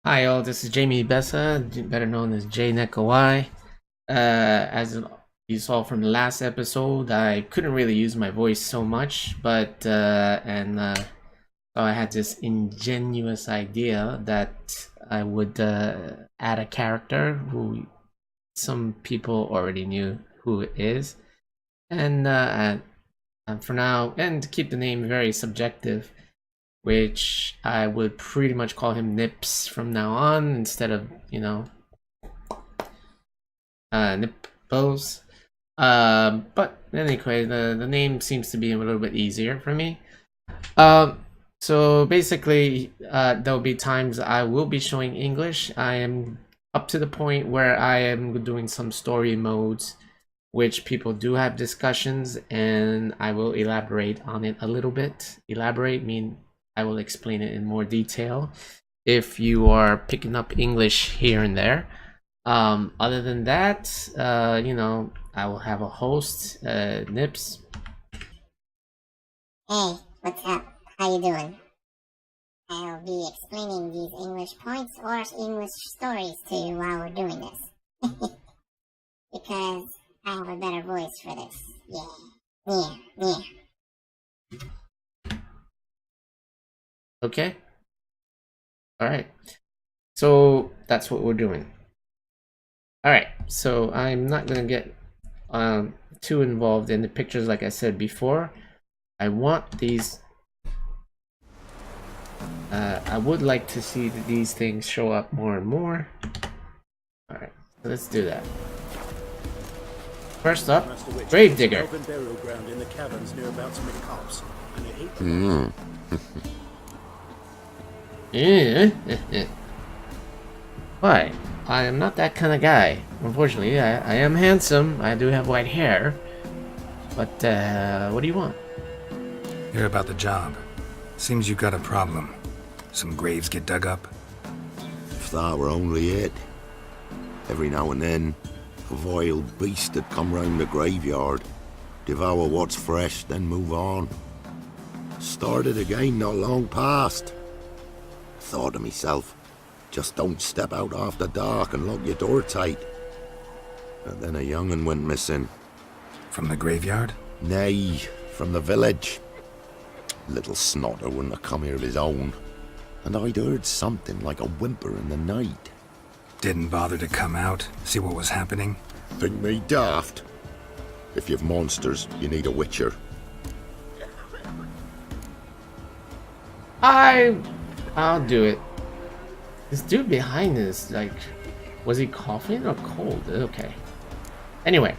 Hi all, this is Jamie Bessa, better known as J Nekawai. As you saw from the last episode, I couldn't really use my voice so much, but so I had this ingenious idea that I would add a character who some people already knew who it is, and for now, and to keep the name very subjective, which I would pretty much call him Nips from now on instead of, Nipples. But anyway, the name seems to be a little bit easier for me. So basically, there'll be times I will be showing English. I am up to the point where I am doing some story modes, which people do have discussions, and I will elaborate on it a little bit. Elaborate mean I will explain it in more detail if you are picking up English here and there. Other than that, I will have a host, Nips. Hey, what's up? How you doing? I'll be explaining these English points or English stories to you while we're doing this. Because I have a better voice for this. Yeah. Okay. All right. So that's what we're doing. All right. So I'm not gonna get too involved in the pictures, like I said before. I want these. I would like to see these things show up more and more. All right. So let's do that. First up, gravedigger. Why? I am not that kind of guy. Unfortunately, I am handsome. I do have white hair. But, what do you want? Hear about the job. Seems you got a problem. Some graves get dug up. If that were only it. Every now and then, a vile beast would come round the graveyard, devour what's fresh, then move on. Started again not long past. Thought to myself, just don't step out after dark and lock your door tight. And then a young'un went missing. From the graveyard? Nay, from the village. Little snotter wouldn't have come here of his own. And I'd heard something like a whimper in the night. Didn't bother to come out, see what was happening? Think me daft? If you've monsters, you need a witcher. I'll do it. This dude behind us, like, was he coughing or cold? Okay. Anyway,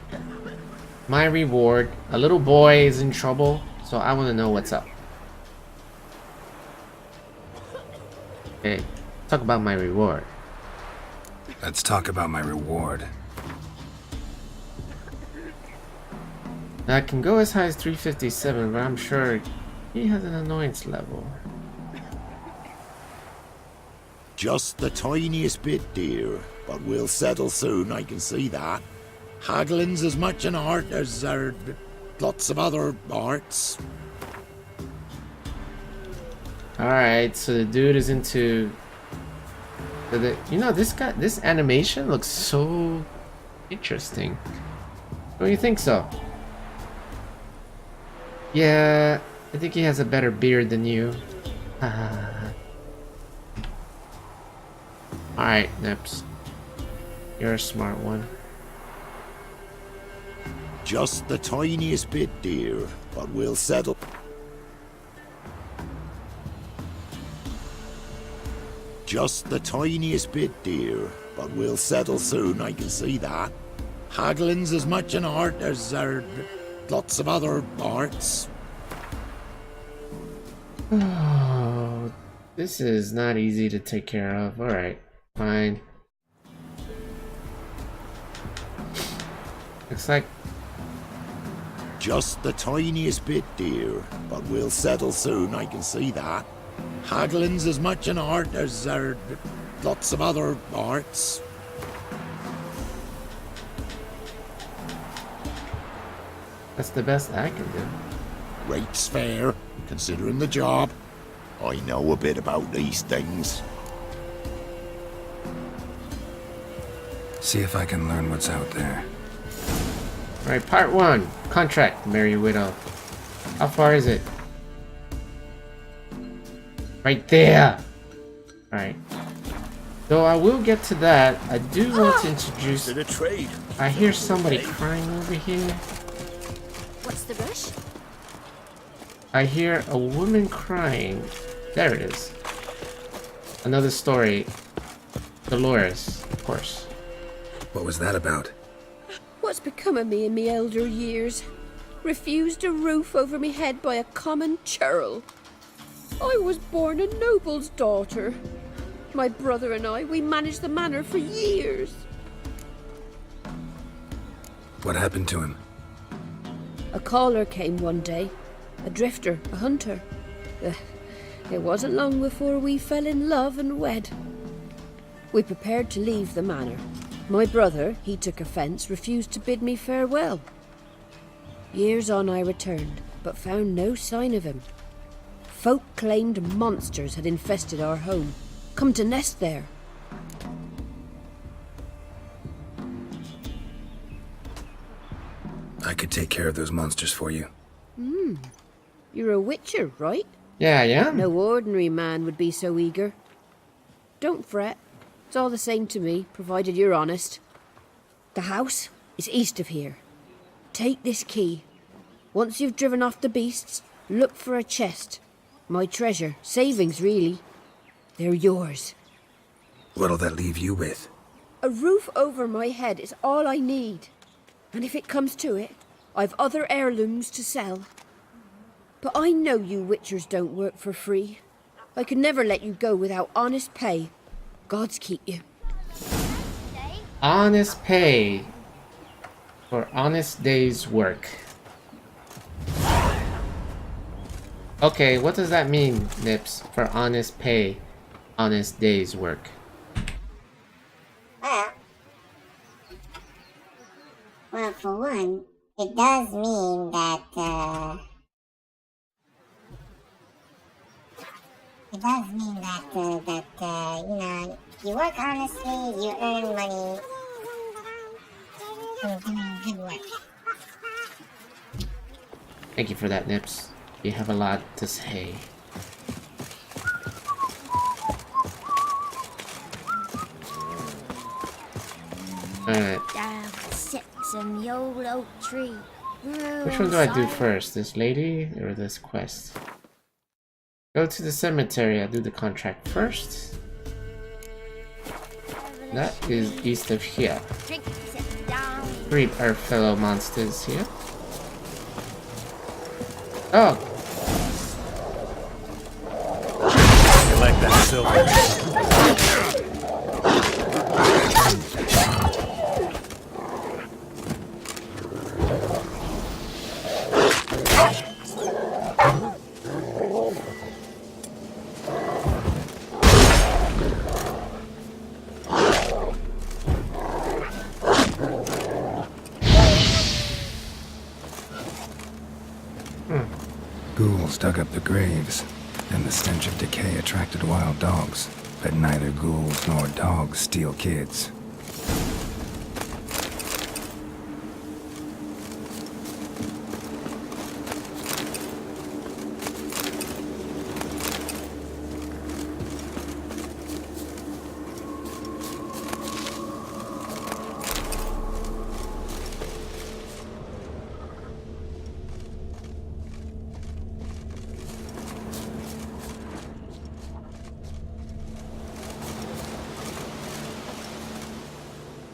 my reward. A little boy is in trouble, so I want to know what's up. Okay, talk about my reward. Let's talk about my reward. Now, I can go as high as 357, but I'm sure he has an annoyance level. Just the tiniest bit, dear. But we'll settle soon, I can see that. Haggling's as much an art as there are lots of other arts. Alright, so the dude is into... this animation looks so interesting. Don't you think so? Yeah, I think he has a better beard than you. Alright, Nips. You're a smart one. Just the tiniest bit, dear. But we'll settle. Just the tiniest bit, dear. But we'll settle soon, I can see that. Haggling's as much an art as there are lots of other arts. Oh, this is not easy to take care of. Alright, fine. Looks like... Just the tiniest bit, dear. But we'll settle soon, I can see that. Haggling's as much an art as there are lots of other arts. That's the best I can do. Rate's fair, considering the job. I know a bit about these things. See if I can learn what's out there. Alright, part 1. Contract, Merry Widow. How far is it? Right there! Alright. Though I will get to that, I do want to introduce... To the trade. I hear somebody crying over here. What's the rush? I hear a woman crying. There it is. Another story. Dolores, of course. What was that about? What's become of me in me elder years? Refused a roof over me head by a common churl. I was born a noble's daughter. My brother and I, we managed the manor for years. What happened to him? A caller came one day. A drifter, a hunter. It wasn't long before we fell in love and wed. We prepared to leave the manor. My brother, he took offence, refused to bid me farewell. Years on I returned, but found no sign of him. Folk claimed monsters had infested our home, come to nest there. I could take care of those monsters for you. You're a witcher, right? Yeah, I am. No ordinary man would be so eager. Don't fret. It's all the same to me, provided you're honest. The house is east of here. Take this key. Once you've driven off the beasts, look for a chest. My treasure, savings really. They're yours. What'll that leave you with? A roof over my head is all I need. And if it comes to it, I've other heirlooms to sell. But I know you witchers don't work for free. I could never let you go without honest pay. Gods keep you. Honest pay for honest day's work. Okay, what does that mean, Nips, for honest pay, honest day's work? Well, for one, it does mean that, you know, you work honestly, you earn money from doing good work. Thank you for that, Nips. You have a lot to say. Alright. Down sits in the old oak tree. Which one do I do first? This lady or this quest? Go to the cemetery. I'll do the contract first. That is east of here. Drink, sit down. Greet our fellow monsters here. Oh! You like that silver? Ghouls dug up the graves, and the stench of decay attracted wild dogs. But neither ghouls nor dogs steal kids.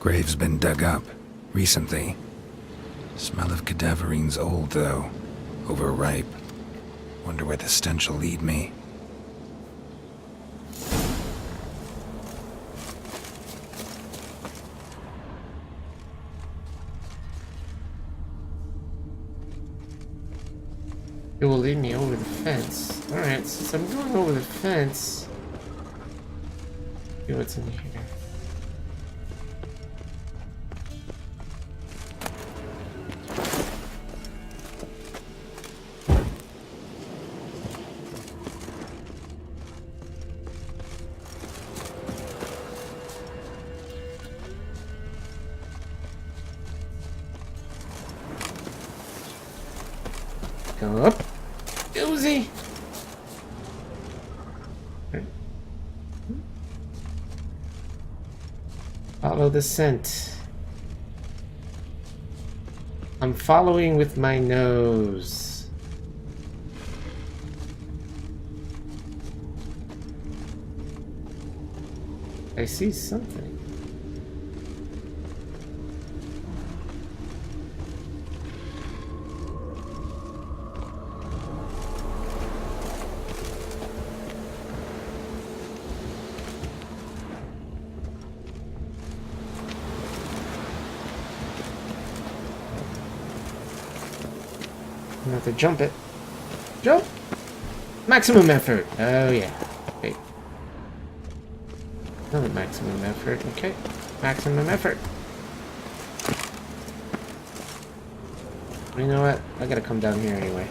Grave's been dug up recently. Smell of cadaverine's old, though. Overripe. Wonder where the stench will lead me. It will lead me over the fence. Alright, since I'm going over the fence... See what's in here. Up. Doozy. Follow the scent. I'm following with my nose. I see something. I have to jump it. Jump! Maximum effort. Oh yeah. Wait. Another maximum effort. Okay. Maximum effort. You know what? I gotta come down here anyway.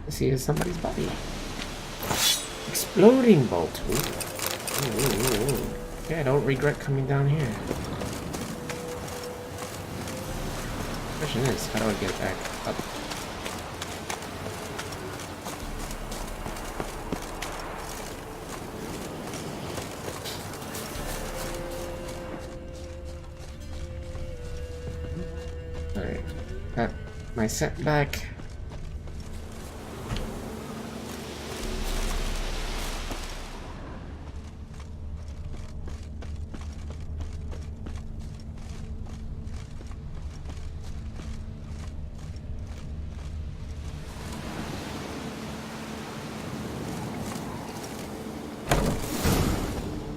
Let's see, is somebody's body. Exploding bolt. Ooh. Ooh. Okay, I don't regret coming down here. Question is, how do I get back up? Alright, got my setback.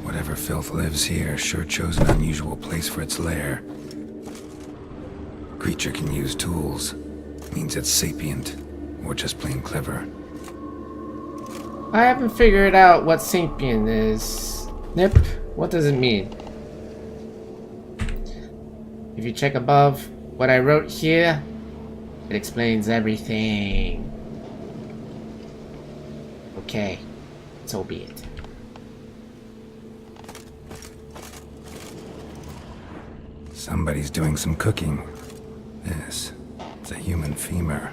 Whatever filth lives here sure chose an unusual place for its lair. Creature can use tools. Means it's sapient, or just plain clever. I haven't figured out what sapient is. Nip, what does it mean? If you check above what I wrote here, it explains everything. Okay, so be it. Somebody's doing some cooking. This is a human femur.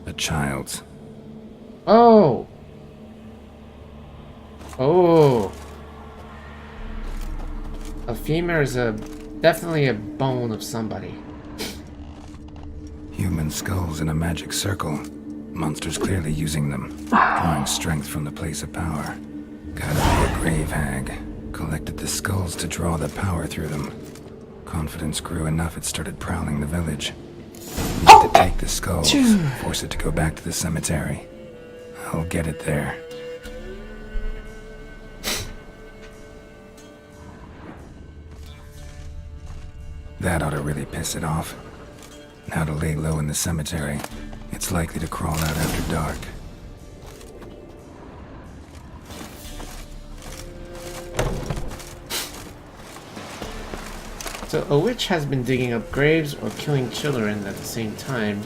A child's. Oh! Oh! A femur is definitely a bone of somebody. Human skulls in a magic circle. Monsters clearly using them. Drawing strength from the place of power. Gotta be a grave hag. Collected the skulls to draw the power through them. Confidence grew enough it started prowling the village. Need to take the skulls, force it to go back to the cemetery. I'll get it there. That ought to really piss it off. Now to lay low in the cemetery. It's likely to crawl out after dark. So a witch has been digging up graves or killing children at the same time,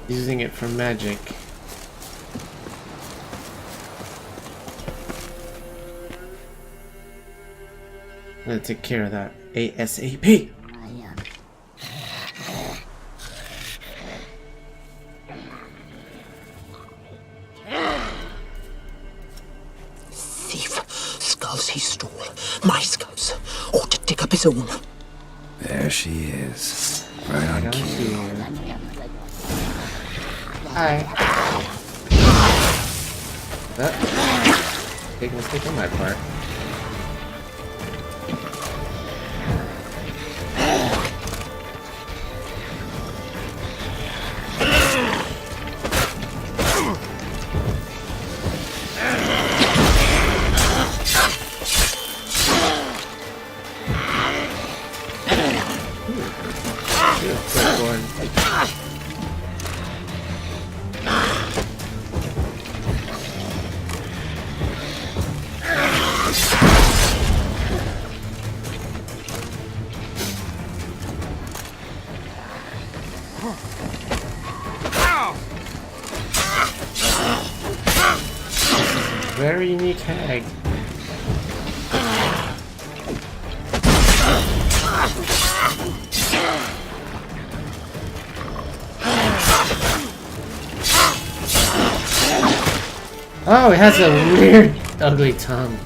using it for magic. I'm gonna take care of that ASAP. Thief. Skulls he stole. My skulls. Ought to dig up his own. There she is. Right on cue. Hi. Big mistake on my part. Very unique hag. Oh, it has a weird, ugly tongue.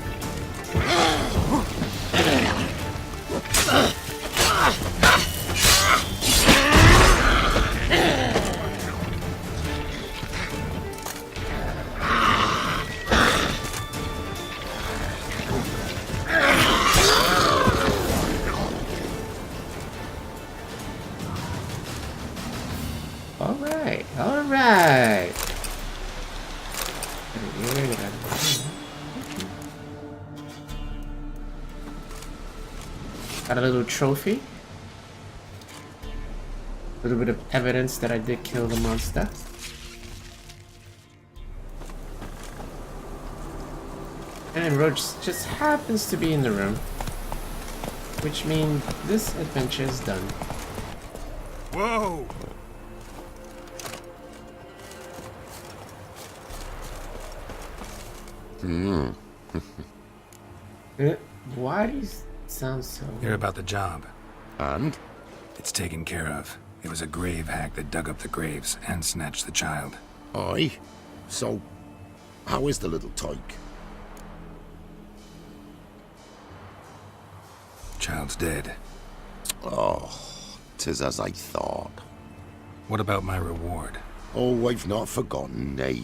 Alright, alright. Got a little trophy. A little bit of evidence that I did kill the monster. And Roach just happens to be in the room. Which means this adventure is done. Whoa! Why do you sound so... Hear about the job. And? It's taken care of. It was a grave hag that dug up the graves and snatched the child. Aye. So, how is the little tyke? Child's dead. Oh, 'tis as I thought. What about my reward? Oh, I've not forgotten, nay.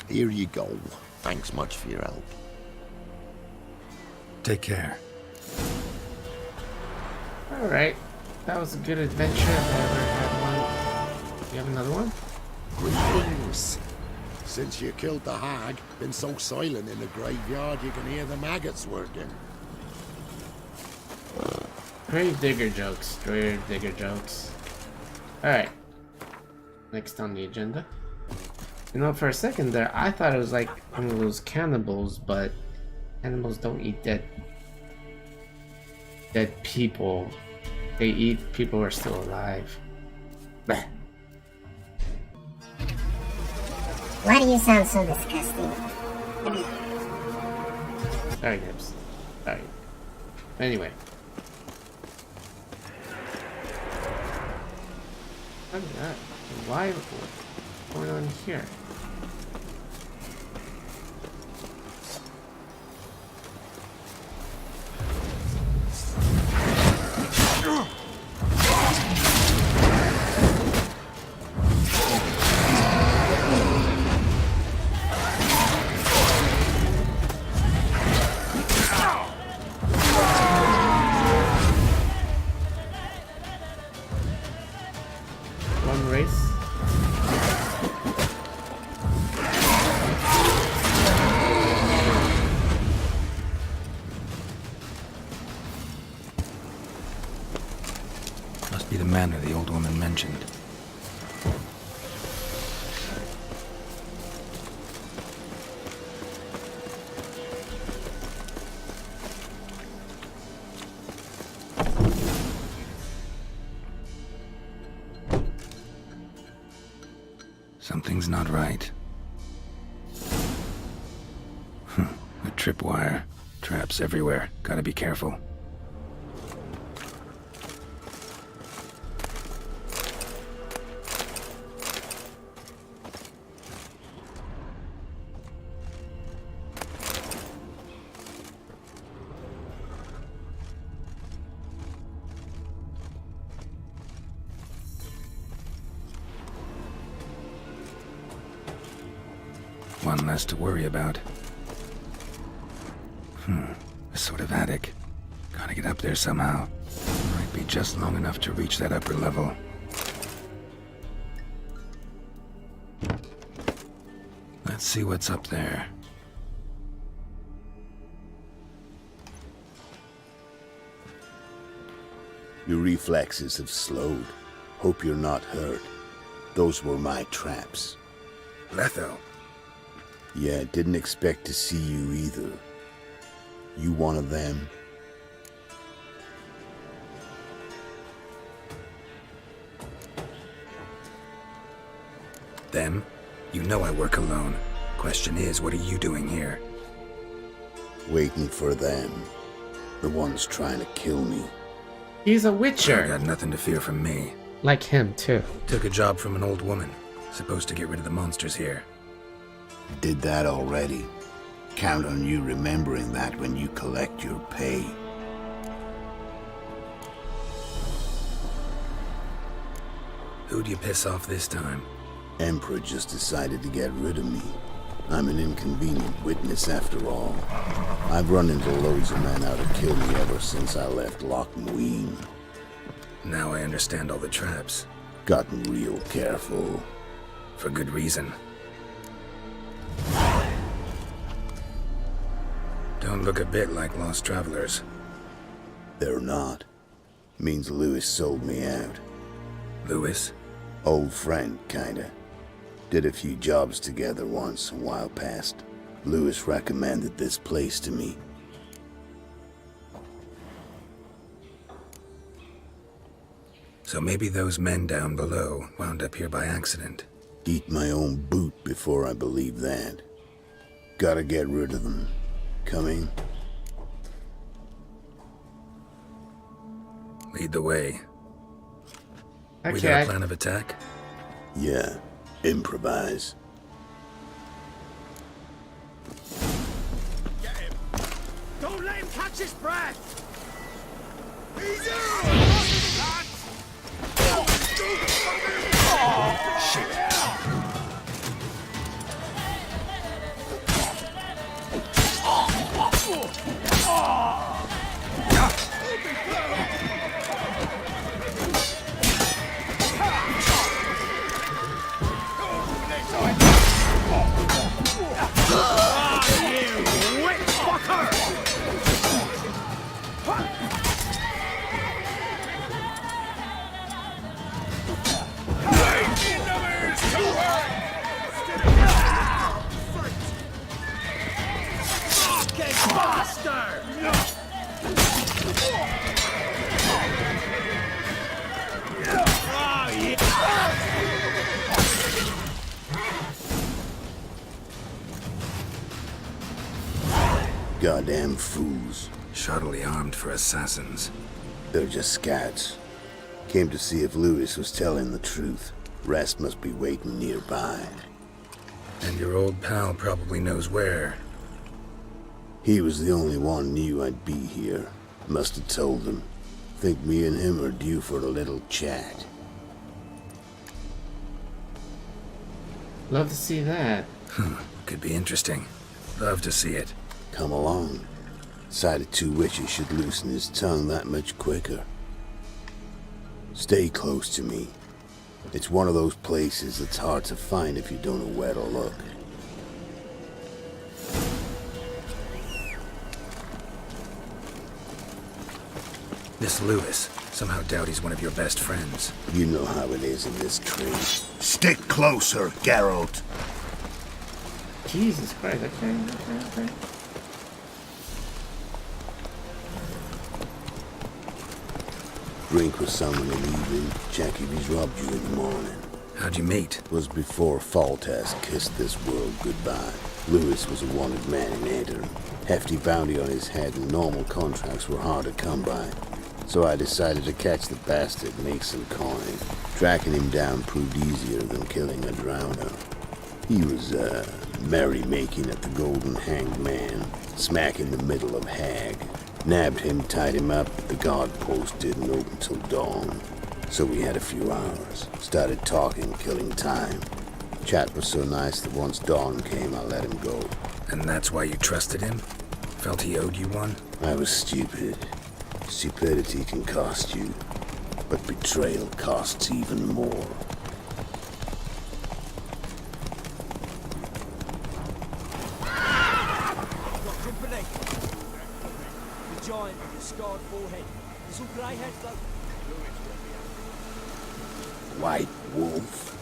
Here you go. Thanks much for your help. Take care. Alright. That was a good adventure if I ever had one. You have another one? Greetings. Since you killed the hag, been so silent in the graveyard you can hear the maggots working. Gravedigger jokes. Gravedigger jokes. Alright. Next on the agenda. You know, for a second there, I thought it was like one of those cannibals, but cannibals don't eat dead people. They eat people who are still alive. Bleh. Why do you sound so disgusting? Sorry, Nibs. Sorry. Anyway. Look at that. Why? What's going on here? One race. Must be the manor the old woman mentioned. Something's not right. A tripwire. Traps everywhere. Gotta be careful. One less to worry about. A sort of attic. Gotta get up there somehow. Might be just long enough to reach that upper level. Let's see what's up there. Your reflexes have slowed. Hope you're not hurt. Those were my traps. Letho. Yeah, didn't expect to see you either. You one of them? Them? You know I work alone. Question is, what are you doing here? Waiting for them. The ones trying to kill me. He's a I witcher. got nothing to fear from me. Like him, too. Took a job from an old woman. Supposed to get rid of the monsters here. Did that already. Count on you remembering that when you collect your pay. Who'd you piss off this time? Emperor just decided to get rid of me. I'm an inconvenient witness after all. I've run into loads of men out to kill me ever since I left Loch Muin. Now I understand all the traps. Gotten real careful. For good reason. Don't look a bit like lost travelers. They're not. Means Lewis sold me out. Lewis? Old friend, kinda. Did a few jobs together once, a while past. Lewis recommended this place to me. So maybe those men down below wound up here by accident. Eat my own boot before I believe that. Gotta get rid of them. Coming? Lead the way. We Okay. got a plan of attack? Yeah. Improvise. Get him! Don't let him catch his breath! Easy! Shit! Goddamn fools. Shoddily armed for assassins. They're just scouts. Came to see if Lewis was telling the truth. Rest must be waiting nearby. And your old pal probably knows where. He was the only one knew I'd be here. Must have told them. Think me and him are due for a little chat. Love to see that. Could be interesting. Love to see it. Come along. Sight of two witches should loosen his tongue that much quicker. Stay close to me. It's one of those places that's hard to find if you don't know where to look. This Lewis. Somehow doubt he's one of your best friends. You know how it is in this tree. Stick closer, Geralt. Jesus Christ, okay. Drink with someone in the evening, check if he's robbed you in the morning. How'd you meet? Was before Faltas kissed this world goodbye. Lewis was a wanted man in Aedirn. Hefty bounty on his head and normal contracts were hard to come by. So I decided to catch the bastard, make some coin. Tracking him down proved easier than killing a drowner. He was, merrymaking at the Golden Hanged Man, smack in the middle of Hag. Nabbed him, tied him up, but the guard post didn't open till dawn. So we had a few hours. Started talking, killing time. Chat was so nice that once dawn came, I let him go. And that's why you trusted him? Felt he owed you one? I was stupid. Stupidity can cost you, but betrayal costs even more. Giant with a scarred forehead. He's all grey-haired though. White wolf.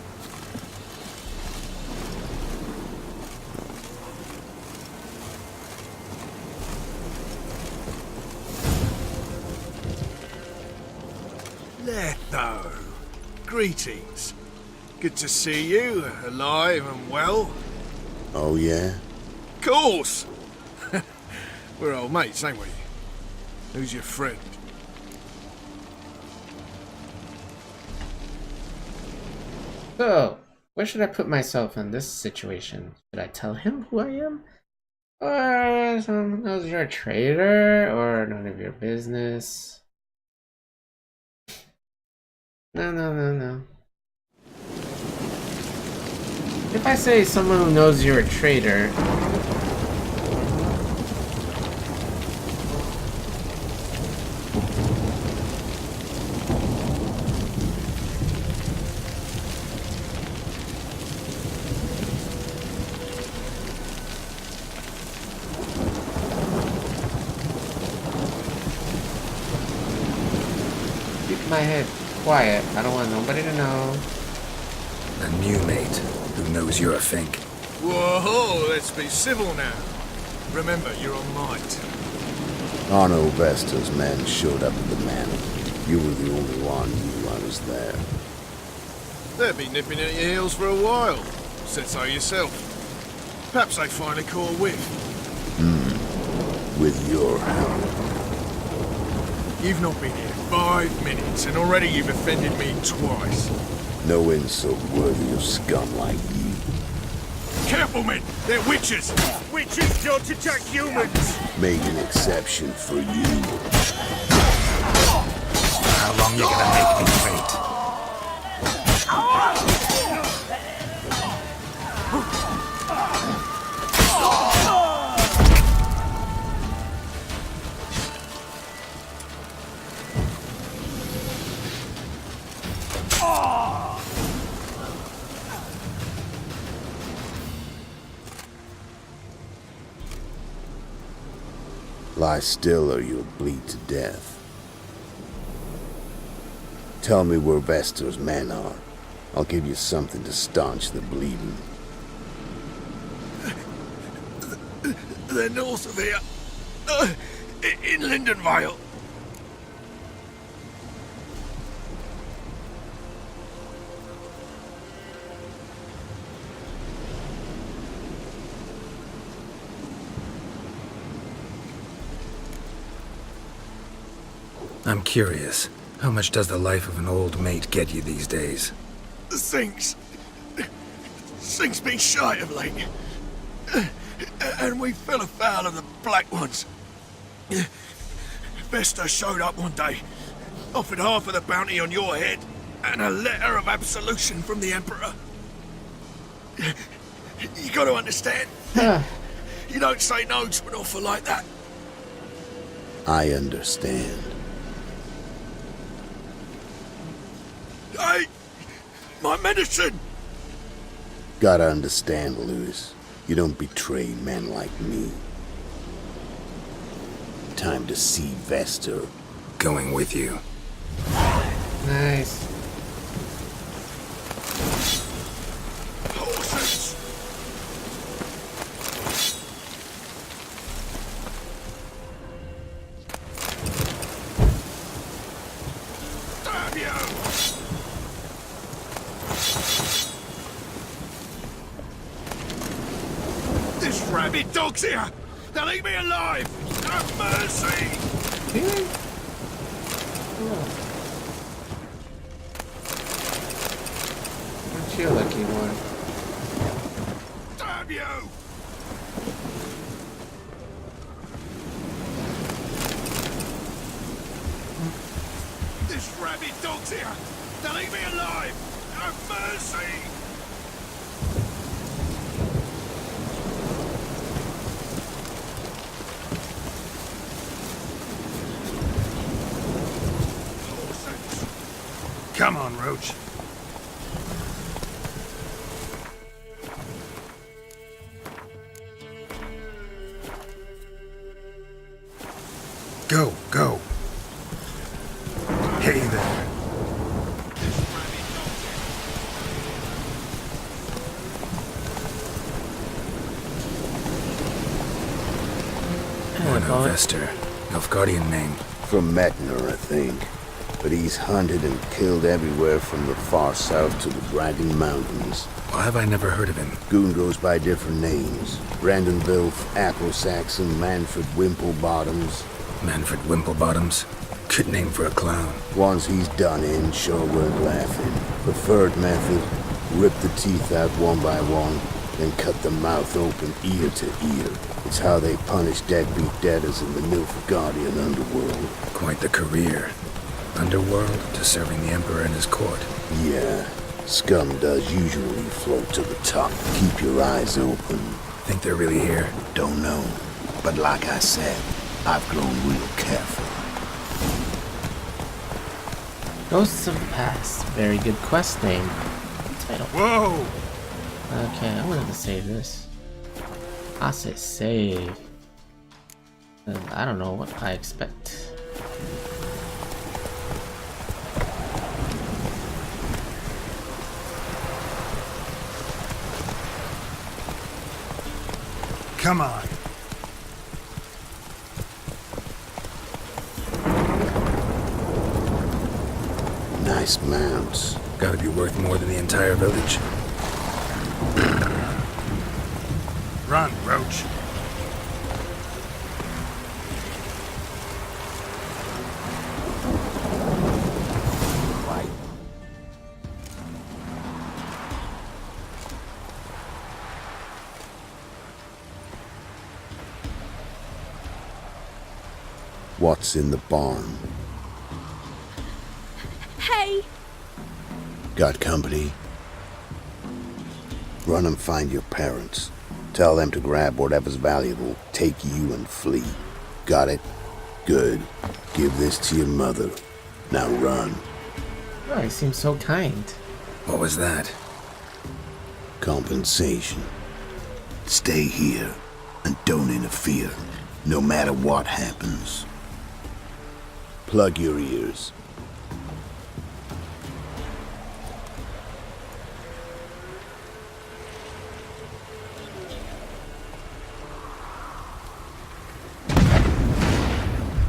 Letho. Greetings. Good to see you, alive and well. Oh yeah? Course! We're old mates, ain't we? Who's your friend? So, Where should I put myself in this situation? Should I tell him who I am? Or someone knows you're a traitor? Or none of your business? No. If I say someone who knows you're a traitor... Keep my head quiet. I don't want nobody to know. A new mate who knows you're a Fink. Whoa, let's be civil now. Remember, you're on might. Arno Vestal's men showed up at the manor. You were the only one who knew I was there. They'll be nipping at your heels for a while. Said so yourself. Perhaps they finally caught a whiff. With your help. You've not been here 5 minutes, and already you've offended me twice. No insult worthy of scum like you. Careful, men! They're witches! Witches don't attack humans! Made an exception for you. How long you gonna make me wait? Lie still or you'll bleed to death. Tell me where Vestal's men are. I'll give you something to staunch the bleeding. They're north of here. In Lindenvale. I'm curious. How much does the life of an old mate get you these days? Sinks been shy of late. And we fell afoul of the Black Ones. Vesta showed up one day, offered half of the bounty on your head, and a letter of absolution from the Emperor. You got to understand. You don't say no to an offer like that. I understand. Hey! My medicine! Gotta understand, Lewis. You don't betray men like me. Time to see Vesta. Going with you. Nice. Horses! Damn you! This rabid dog's here! Now leave me alive! Have mercy! Really? Oh. Aren't you a lucky one? Damn you! This rabid dog's here! Now leave me alive! Have mercy! Come on, Roach. Go, go. Hey there. Arno Vester, Nilfgaardian name. From Metner, I think. But he's hunted and killed everywhere from the far south to the Dragon Mountains. Why have I never heard of him? Goon goes by different names. Brandon Bilf, Apple Saxon, Manfred Wimplebottoms. Manfred Wimplebottoms? Good name for a clown. Ones he's done in sure weren't laughing. Preferred method, Rip the teeth out one by one, then cut the mouth open ear to ear. It's how they punish deadbeat debtors in the Nilfgaardian underworld. Quite the career. Underworld to serving the Emperor and his court. Yeah, scum does usually float to the top. Keep your eyes open. Think they're really here? Don't know. But like I said, I've grown real careful. Ghosts of the Past. Very good quest name. Title. Whoa! Okay, I wanted to save this. I say save. I don't know what I expect. Come on. Nice mounts. Gotta be worth more than the entire village. Run, Roach. What's in the barn? Hey! Got company? Run and find your parents. Tell them to grab whatever's valuable, take you and flee. Got it? Good. Give this to your mother. Now run. Oh, he seems so kind. What was that? Compensation. Stay here and don't interfere, no matter what happens. Plug your ears.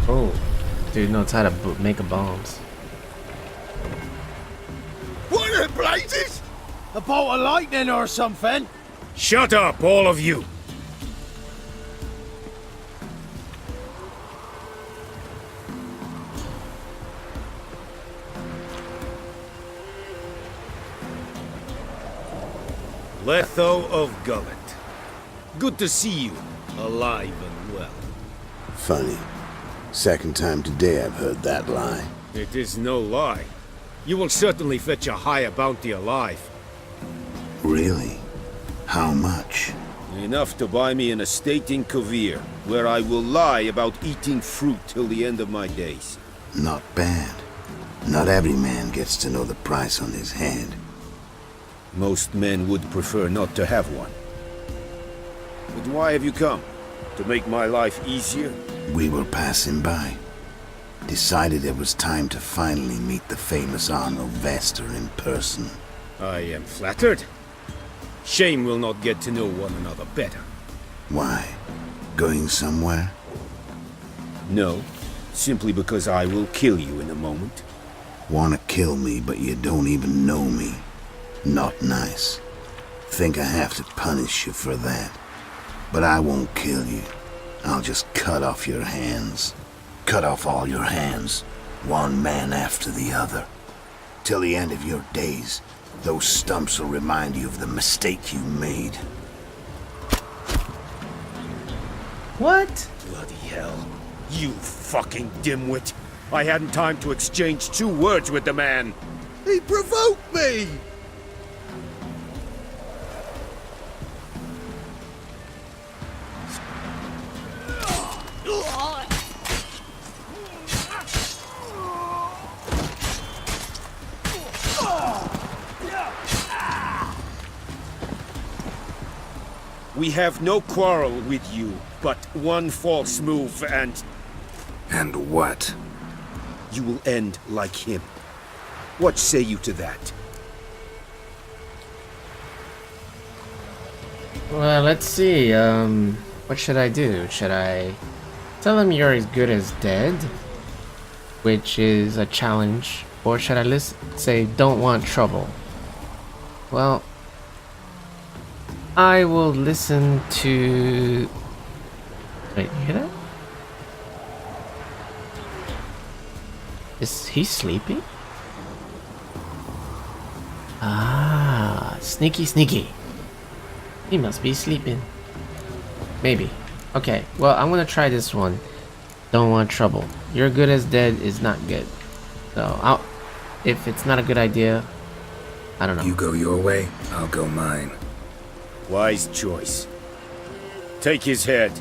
Oh, dude knows how to make a bombs. What in blazes? A bolt of lightning or something? Shut up, all of you. Letho of Gullet. Good to see you, alive and well. Funny. Second time today I've heard that lie. It is no lie. You will certainly fetch a higher bounty alive. Really? How much? Enough to buy me an estate in Kovir, where I will lie about eating fruit till the end of my days. Not bad. Not every man gets to know the price on his head. Most men would prefer not to have one. But why have you come? To make my life easier? We were passing by. Decided it was time to finally meet the famous Arno Vester in person. I am flattered. Shame we'll not get to know one another better. Why? Going somewhere? No, simply because I will kill you in a moment. Wanna kill me, but you don't even know me. Not nice. Think I have to punish you for that. But I won't kill you. I'll just cut off your hands. Cut off all your hands, one man after the other. Till the end of your days, those stumps will remind you of the mistake you made. What? Bloody hell. You fucking dimwit. I hadn't time to exchange 2 words with the man. He provoked me! We have no quarrel with you, but one false move and... And what? you will end like him. What say you to that? Well, let's see. What should I do? Should I tell him you're as good as dead, which is a challenge, or should I say don't want trouble? Well, I will listen to... Wait, you hear that? Is he sleeping? Ah, Sneaky, sneaky. He must be sleeping. Maybe. Okay, well, I'm gonna try this one. Don't want trouble. You're good as dead is not good. So, if it's not a good idea, I don't know. You go your way, I'll go mine. Wise choice. Take his head,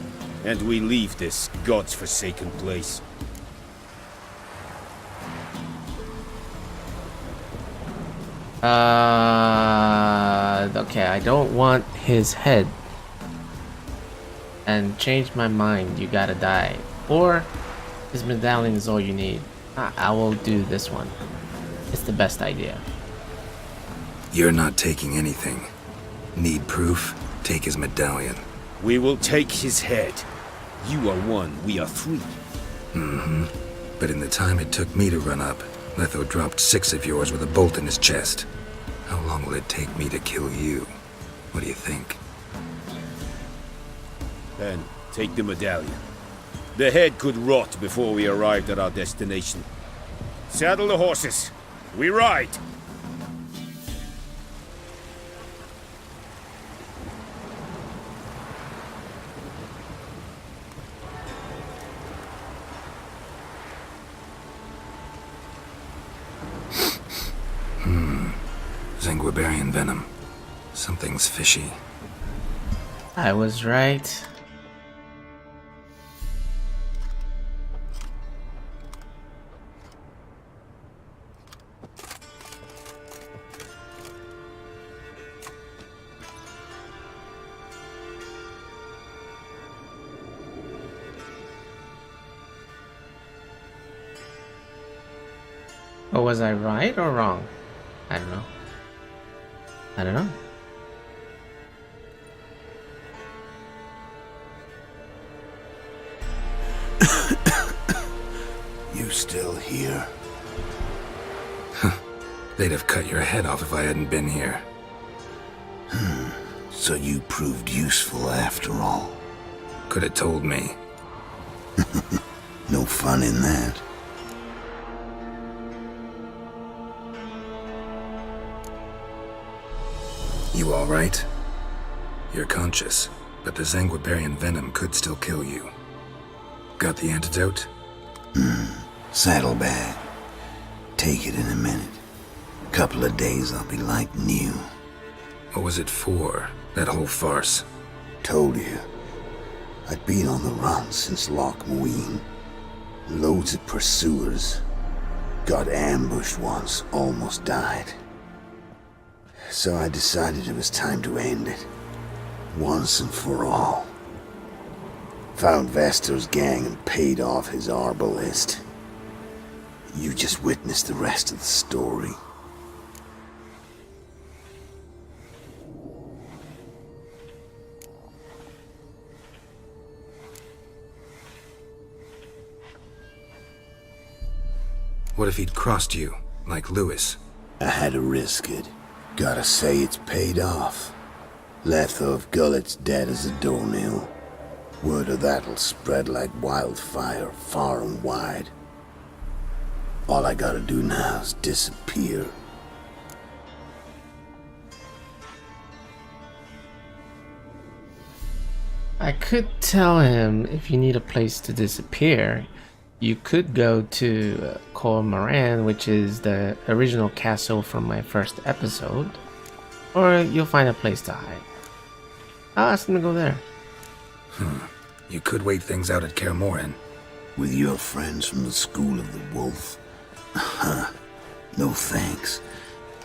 and we leave this god's forsaken place. Okay, I don't want his head. And change my mind, you gotta die. Or his medallion is all you need. I will do this one. It's the best idea. You're not taking anything. Need proof? Take his medallion. We will take his head. You are one, we are three. Mm-hmm. But in the time it took me to run up, Letho dropped 6 of yours with a bolt in his chest. How long will it take me to kill you? What do you think? Then, take the medallion. The head could rot before we arrived at our destination. Saddle the horses. We ride! Zanguibarian venom. Something's fishy. I was right. Or was I right or wrong? I don't know. I don't know. You still here? They'd have cut your head off if I hadn't been here. So you proved useful after all. Could have told me. No fun in that. You alright? You're conscious, but the Zanguibarian venom could still kill you. Got the antidote? Saddlebag. Take it in a minute. Couple of days I'll be like new. What was it for, that whole farce? Told you. I'd been on the run since Loch Muin. Loads of pursuers. Got ambushed once, almost died. So I decided it was time to end it. Once and for all. Found Vestor's gang and paid off his arbalist. You just witnessed the rest of the story. What if he'd crossed you, like Lewis? I had to risk it. Gotta say it's paid off. Letho of Gullet's dead as a doornail. Word of that'll spread like wildfire far and wide. All I gotta do now is disappear. I could tell him if you need a place to disappear, you could go to Cor Moran, which is the original castle from my first episode, or you'll find a place to hide. I'll ask him to go there. You could wait things out at Kaer Morhen. With your friends from the School of the Wolf. No thanks.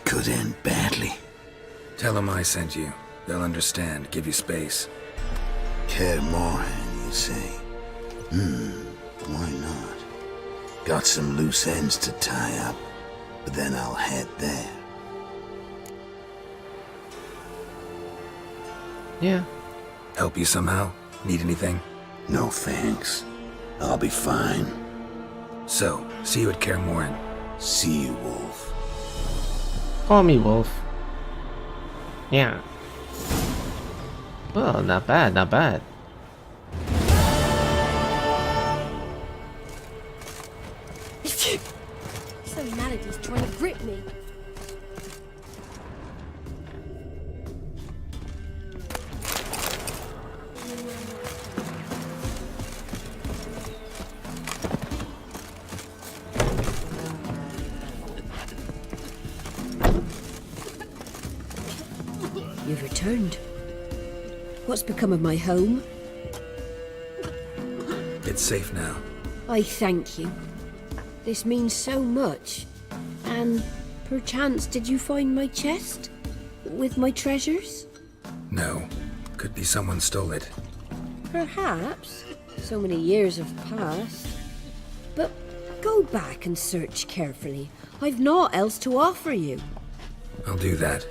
Could end badly. Tell them I sent you. They'll understand, give you space. Kaer Morhen, you say? Why not? Got some loose ends to tie up, but then I'll head there. Yeah. Help you somehow? Need anything? No thanks. I'll be fine. So, see you at Kaer Morhen. See you, Wolf. Call me Wolf. Yeah. Well, not bad, not bad. So mad at he's trying to grip me. You've returned. What's become of my home? It's safe now. I thank you. This means so much. And perchance did you find my chest? With my treasures? No. Could be someone stole it. Perhaps. So many years have passed. But go back and search carefully. I've naught else to offer you. I'll do that.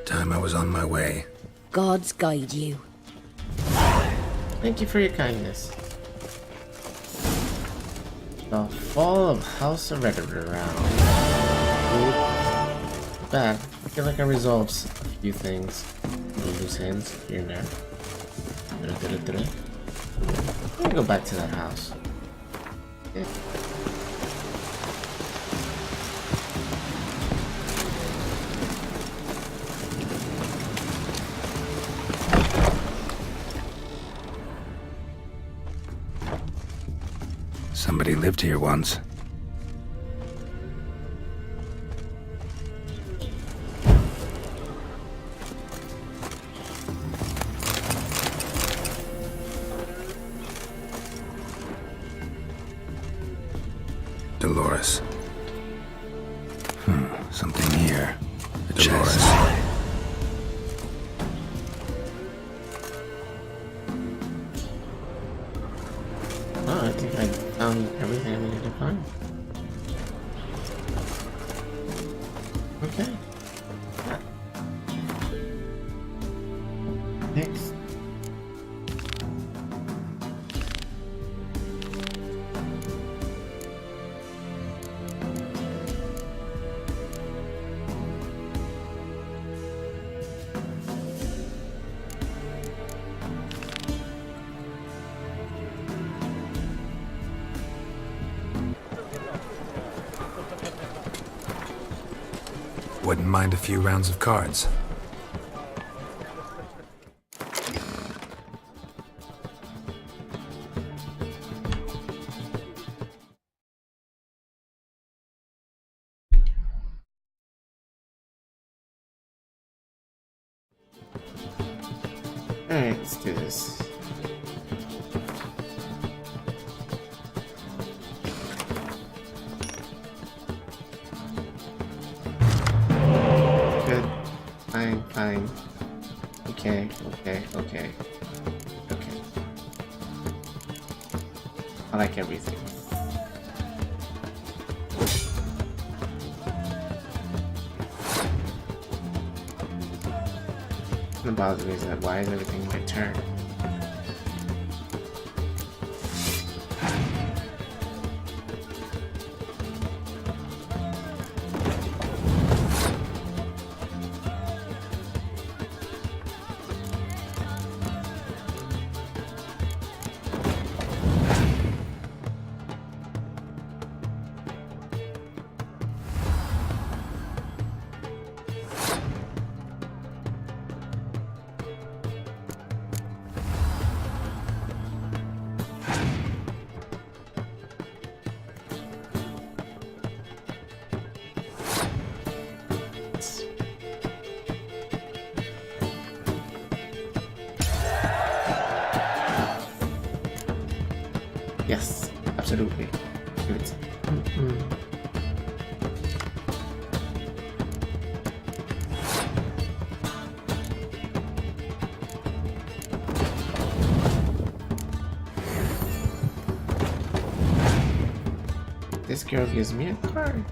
Time I was on my way. Gods guide you. Thank you for your kindness. The fall of House of Record around. Bad. I feel like I resolved a few things. Loose ends here and there. I'm gonna go back to that house. Yeah. Somebody lived here once. Dolores. Something here. Dolores. Oh, I think I found everything I needed to find. Okay. Next. Wouldn't mind a few rounds of cards. Alright, let's do this. Good. Fine, fine. Okay. I like everything. What bothers me is that why is everything my turn? Yes, absolutely. Good. This girl gives me a card.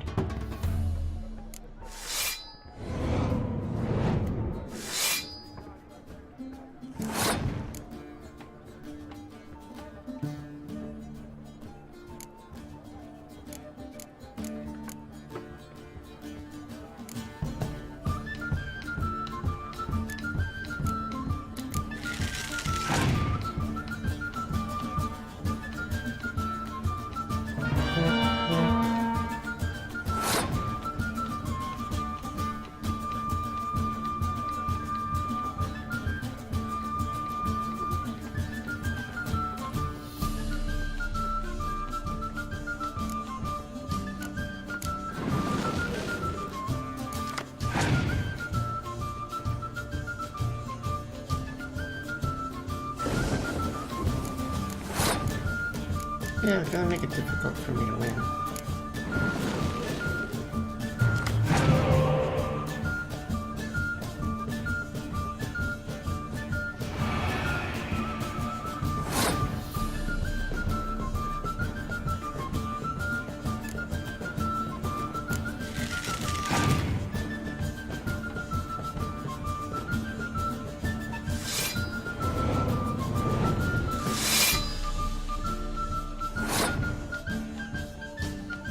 Yeah, it's gonna make it difficult for me to win.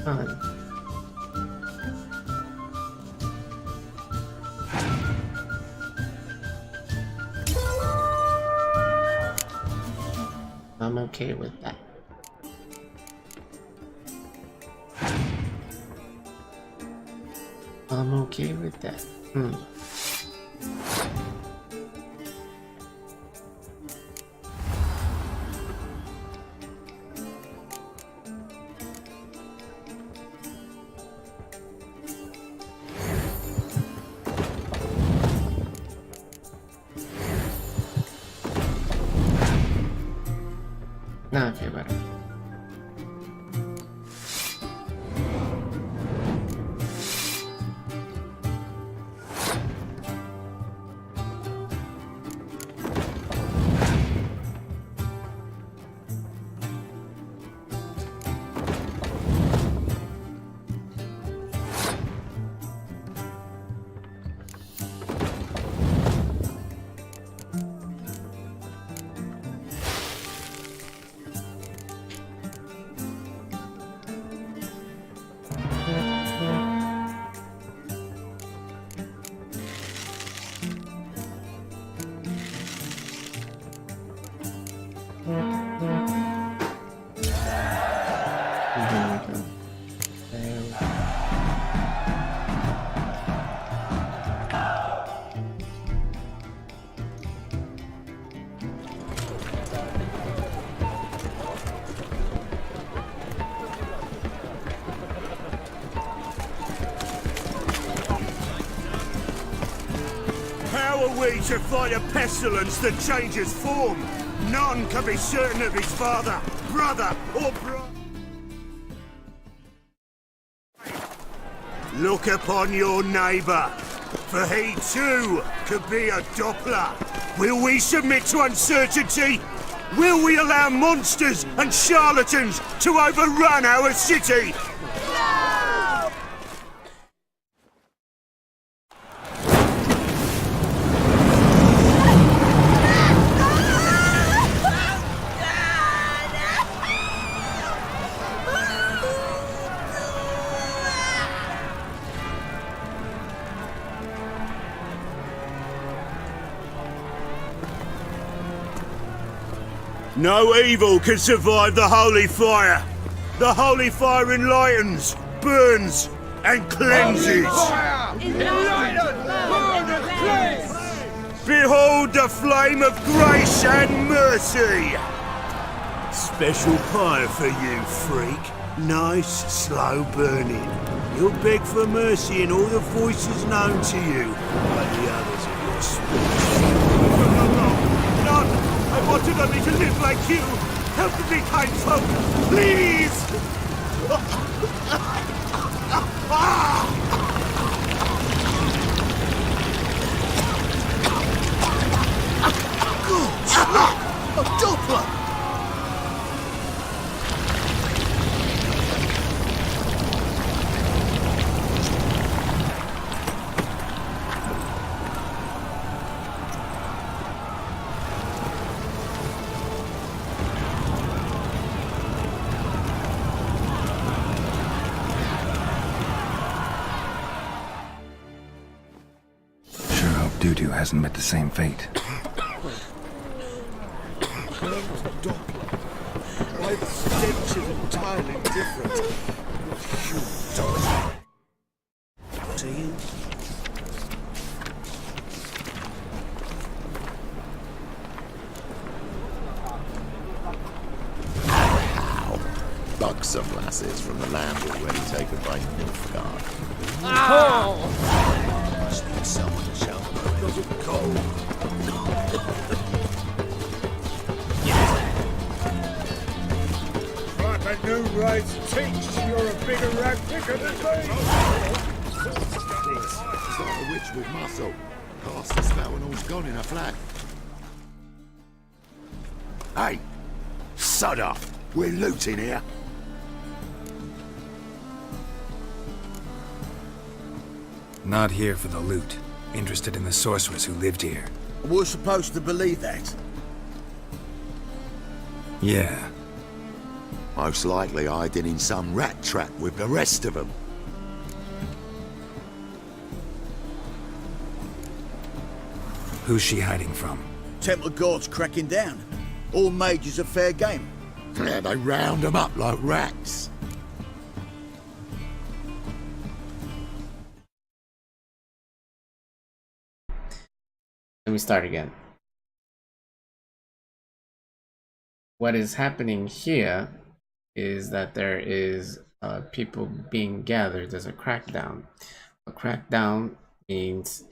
Fun. I'm okay with that. I'm okay with that. Now I feel better. How are we to fight a pestilence that changes form? None can be certain of his father, brother, or brother. Look upon your neighbour, for he too could be a Doppler. Will we submit to uncertainty? Will we allow monsters and charlatans to overrun our city? No evil can survive the holy fire. The holy fire enlightens, burns, and cleanses. Behold the flame of grace and mercy. Special fire for you, freak. Nice, slow burning. You'll beg for mercy in all the voices known to you by the others of your species. None! I wanted only to live like you! Help me, kind folk! Please! A Doppler! Doo-doo hasn't met the same fate. Why the stench is entirely different. See you? How? Buxom lasses from the land already taken by Nilfgaard. Just need someone to shout about because of cold. that new race thinks you're a bigger rat picker than me. It's like a witch with muscle. Cast the spell and all's gone in a flash. Hey, sod off. We're looting here. Not here for the loot. Interested in the sorceress who lived here. We're supposed to believe that. Yeah. Most likely hiding in some rat trap with the rest of them. Who's she hiding from? Temple Guard's cracking down. All mages are fair game. Yeah, they round them up like rats. Let me start again. What is happening here is that there is people being gathered. There's a crackdown. A crackdown means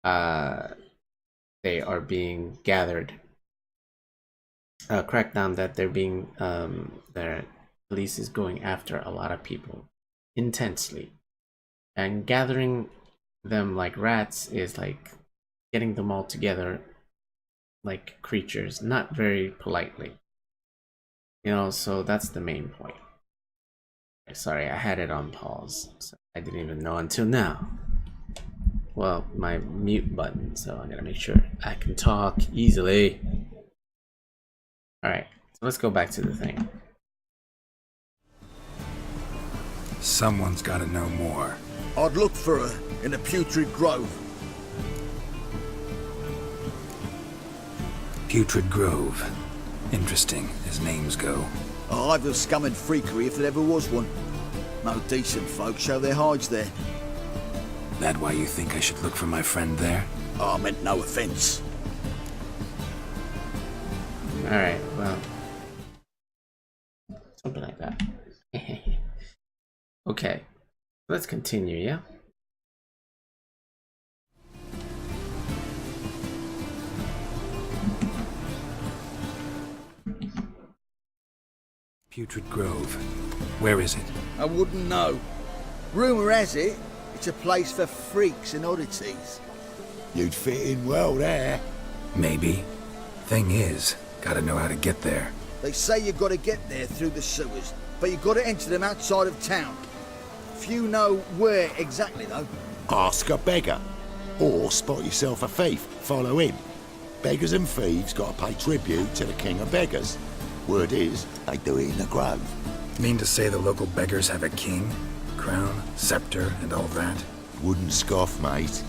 they are being gathered. A crackdown that they're being their police is going after a lot of people intensely, and gathering them like rats is like getting them all together like creatures, not very politely. You know, so that's the main point. Sorry, I had it on pause. So I didn't even know until now. Well, my mute button, so I gotta make sure I can talk easily. Alright, so let's go back to the thing. Someone's gotta know more. I'd look for her in the Putrid Grove. Putrid Grove. Interesting, as names go. A hive of scum and freakery if there ever was one. No decent folk show their hides there. That why you think I should look for my friend there? I meant no offence. Alright, well. Something like that. Okay, let's continue, yeah? Putrid Grove. Where is it? I wouldn't know. Rumour has it, it's a place for freaks and oddities. You'd fit in well there. Maybe. Thing is, gotta know how to get there. They say you've got to get there through the sewers, but you've got to enter them outside of town. Few know where exactly, though. Ask a beggar. Or spot yourself a thief. Follow him. Beggars and thieves got to pay tribute to the king of beggars. Word is, they do it in the grove. Mean to say the local beggars have a king? Crown, scepter, and all that? Wouldn't scoff, mate.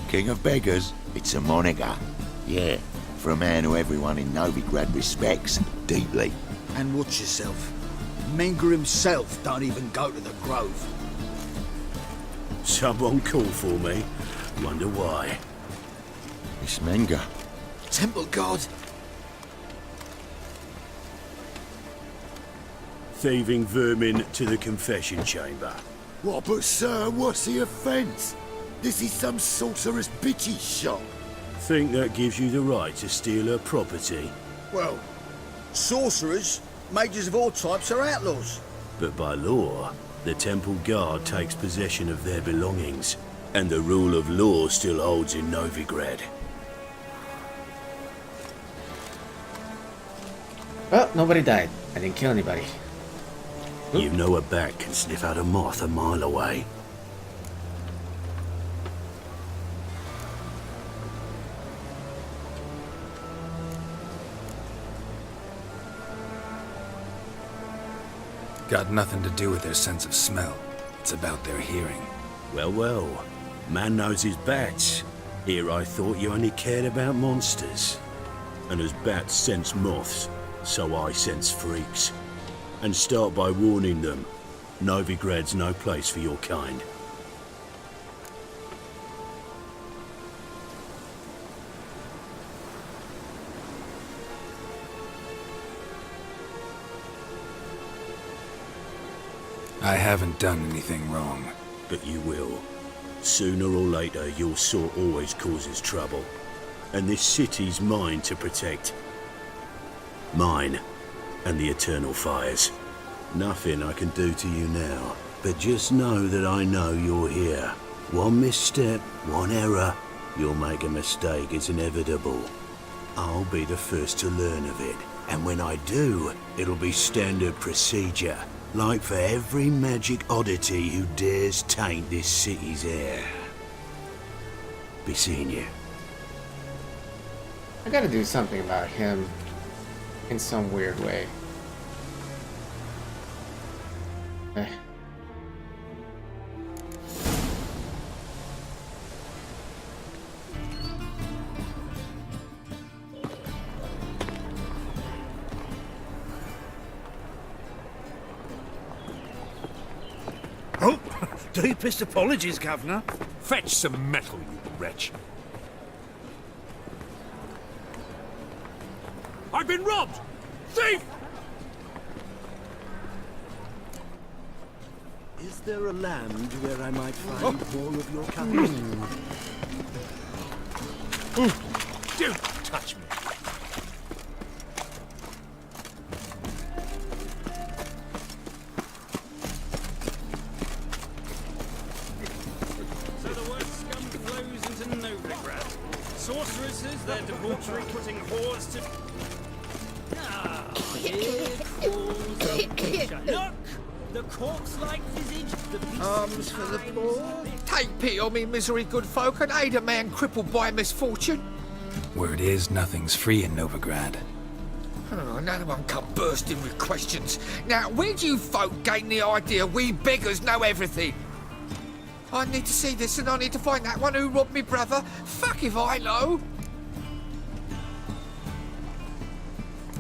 King of beggars, it's a moniker. Yeah, for a man who everyone in Novigrad respects deeply. And watch yourself. Menger himself don't even go to the grove. Someone called for me. Wonder why. It's Menger. Temple Guard. Thieving vermin to the confession chamber. What, but sir, what's the offence? This is some sorcerer's bitchy shop. Think that gives you the right to steal her property? Well, sorcerers, mages of all types are outlaws. But by law, the Temple Guard takes possession of their belongings, and the rule of law still holds in Novigrad. Well, nobody died. I didn't kill anybody. You know a bat can sniff out a moth a mile away. Got nothing to do with their sense of smell. It's about their hearing. Well, well. Man knows his bats. Here I thought you only cared about monsters. And as bats sense moths, so I sense freaks. And start by warning them. Novigrad's no place for your kind. I haven't done anything wrong. But you will. Sooner or later, your sort always causes trouble. And this city's mine to protect. Mine and the eternal fires. Nothing I can do to you now, but just know that I know you're here. One misstep, one error, you'll make a mistake, it's inevitable. I'll be the first to learn of it, and when I do, it'll be standard procedure, like for every magic oddity who dares taint this city's air. Be seeing you. I gotta do something about him in some weird way. Eh. Oh, deepest apologies, Governor. Fetch some metal, you wretch. I've been robbed! Thief! Is there a land where I might find more of your kind? Don't touch me. So the word scum flows into Novigrad. Sorceresses, their debauchery putting whores to... Ah, here crawls a creature. Look! The corpse-like visage, the beast... Arms for the poor. Take pity on me, misery, good folk, and aid a man crippled by misfortune. Word is, nothing's free in Novigrad. Oh, another one come bursting with questions. Now, where do you folk gain the idea we beggars know everything? I need to see this, and I need to find that one who robbed me brother. Fuck if I know.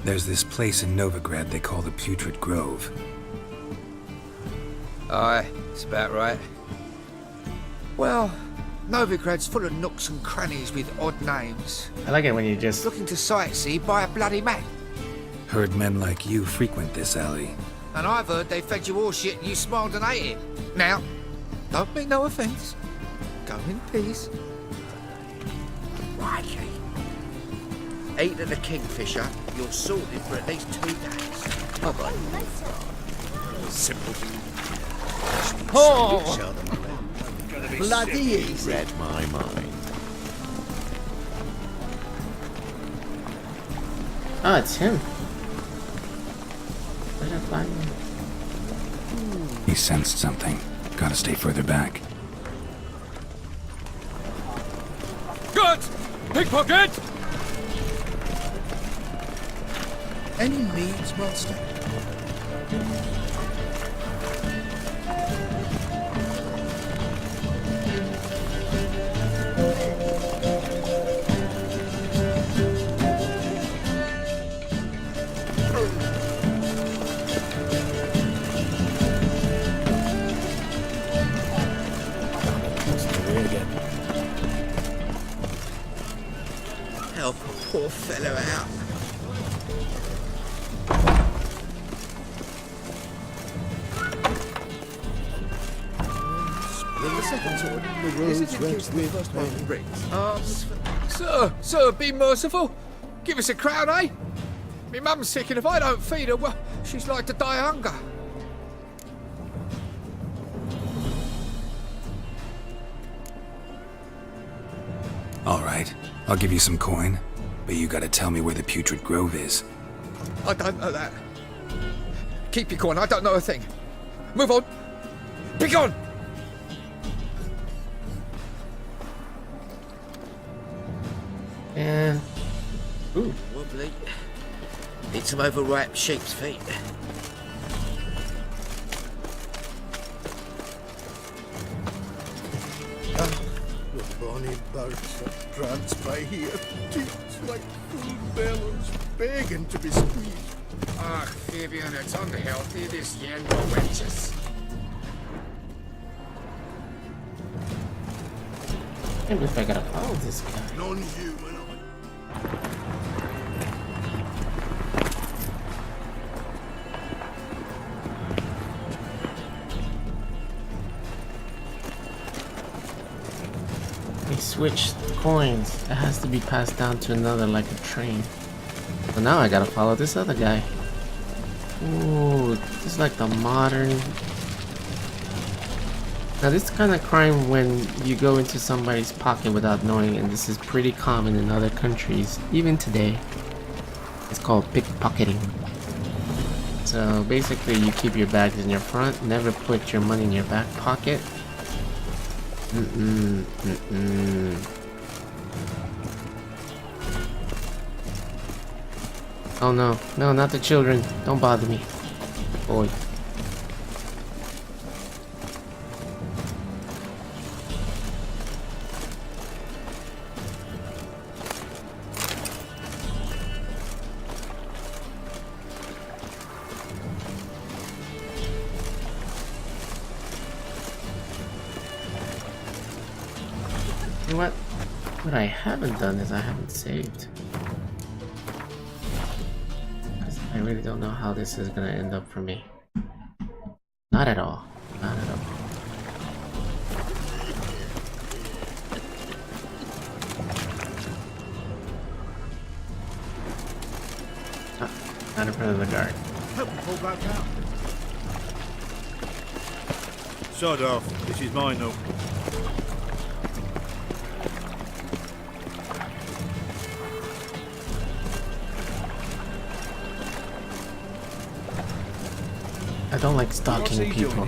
There's this place in Novigrad they call the Putrid Grove. Aye, it's about right. Well, Novigrad's full of nooks and crannies with odd names. I like it when you just... Looking to sightsee by a bloody man. Heard men like you frequent this alley. And I've heard they fed you all shit and you smiled and ate it. Now, don't mean no offence. Go in peace. Righty. Eat of the kingfisher, you're sorted for at least 2 days. Bye-bye. Simple. Oh! Bloody easy. Read my mind. Oh, it's him. Where did I find him? He sensed something. Gotta stay further back. Good! Pickpocket! Any needs, master? Help a poor fellow out. Sir, be merciful. Give us a crown, eh? Me mum's sick, and if I don't feed her, well, she's like to die of hunger. All right, I'll give you some coin, but you gotta tell me where the Putrid Grove is. I don't know that. Keep your coin, I don't know a thing. Move on. Be gone! And... Ooh. Wobbly. Need some overripe sheep's feet. The bonny birds that prance by here, teats like full bellows, begging to be squeezed. Ah, Fabian, it's unhealthy, this yellow wenches. I can't believe I gotta follow this guy. Non-human. He switched coins. It has to be passed down to another like a train. So now I gotta follow this other guy. Ooh, this is like the modern. Now this kind of crime when you go into somebody's pocket without knowing, and this is pretty common in other countries, even today. It's called pickpocketing. So basically you keep your bags in your front, never put your money in your back pocket. Oh no, no, not the children. Don't bother me. Boy. You know what I haven't done is I haven't saved. Because I really don't know how this is gonna end up for me. Not at all. Not at all. Ah, not in front of the guard. Help me pull back out. Sod off. This is mine though. I don't like stalking people.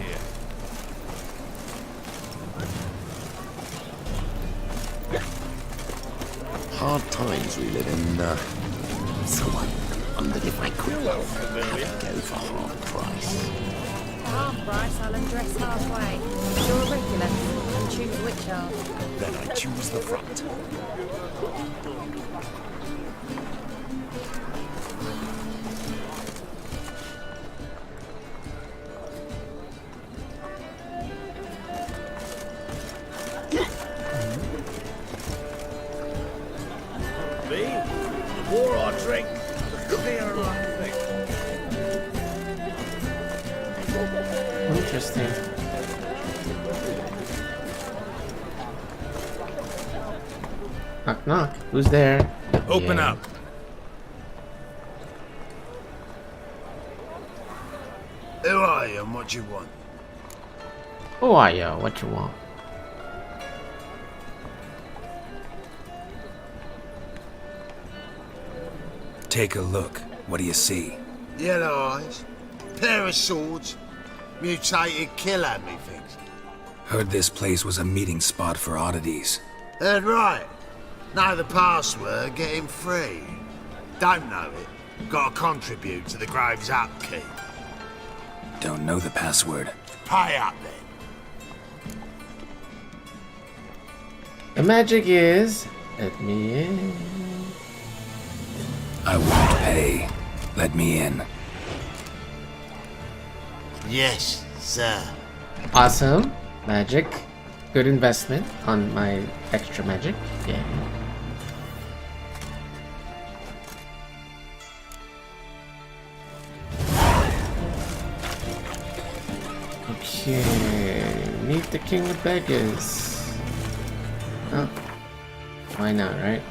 Hard times we live in, so I wondered if I could have a go for half price. For half price, I'll undress halfway. You're a regular, and choose which half. Then I choose the front. Me? The more I drink, the clearer I think. Interesting. Knock knock. Who's there? Open Yeah. up. Who are you and what you want? Who are you? What you want? Take a look. What do you see? Yellow eyes, pair of swords, mutated killer, methinks. Heard this place was a meeting spot for oddities. Heard right. Know the password, get him free. Don't know it, gotta contribute to the Grave's upkeep. Don't know the password. Pay up then. The magic is. Let me in. I won't pay. Let me in. Yes, sir. Awesome. Magic. Good investment on my extra magic. Yeah. Okay. Meet the king of beggars. Oh. Why not, right?